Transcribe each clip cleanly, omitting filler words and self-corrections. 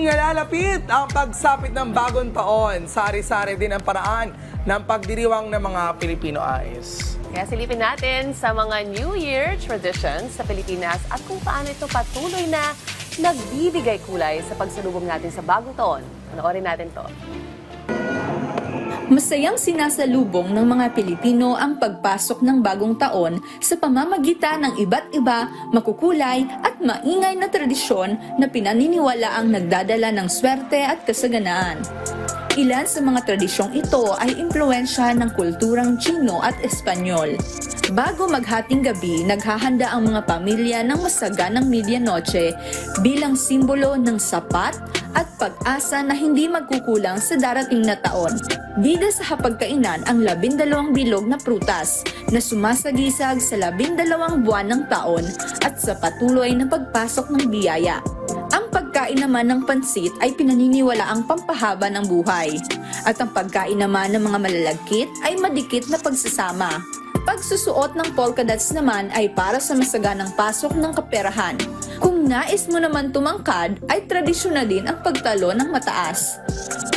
Nalalapit ang pagsapit ng bagong taon. Sari-sari din ang paraan ng pagdiriwang ng mga Filipino ayos. Kaya silipin natin sa mga New Year traditions sa Pilipinas at kung paano ito patuloy na nagbibigay kulay sa pagsalubong natin sa bagong taon. Panoorin natin to. Masayang sinasalubong ng mga Pilipino ang pagpasok ng bagong taon sa pamamagitan ng iba't iba, makukulay at maingay na tradisyon na pinaniniwalaang nagdadala ng swerte at kasaganaan. Ilan sa mga tradisyong ito ay impluwensya ng kulturang Tsino at Espanyol. Bago maghating gabi, naghahanda ang mga pamilya ng masaganang medianoche bilang simbolo ng sapat at pag-asa na hindi magkukulang sa darating na taon. Bida sa hapagkainan ang 12 bilog na prutas na sumasagisag sa 12 buwan ng taon at sa patuloy na pagpasok ng biyaya. Ang pagkain naman ng pansit ay pinaniniwala ang pampahaba ng buhay. At ang pagkain naman ng mga malalagkit ay madikit na pagsasama. Pagsusuot ng polka dots naman ay para sa masaganang pasok ng kaperahan. Kung nais mo naman tumangkad, ay tradisyon na din ang pagtalo ng mataas.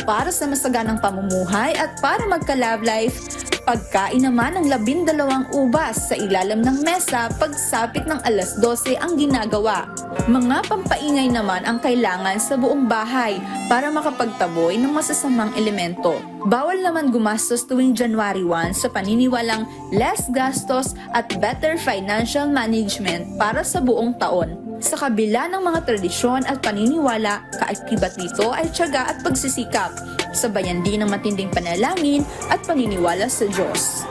Para sa masaganang pamumuhay at para magka-love life, pagkain naman ng 12 ubas sa ilalim ng mesa pagsapit ng alas 12 ang ginagawa. Mga pampaingay naman ang kailangan sa buong bahay para makapagtaboy ng masasamang elemento. Bawal naman gumastos tuwing January 1 sa paniniwalang less gastos at better financial management para sa buong taon. Sa kabila ng mga tradisyon at paniniwala, kaakibat dito ay tiyaga at pagsisikap, sabayan din ng matinding panalangin at paniniwala sa Diyos.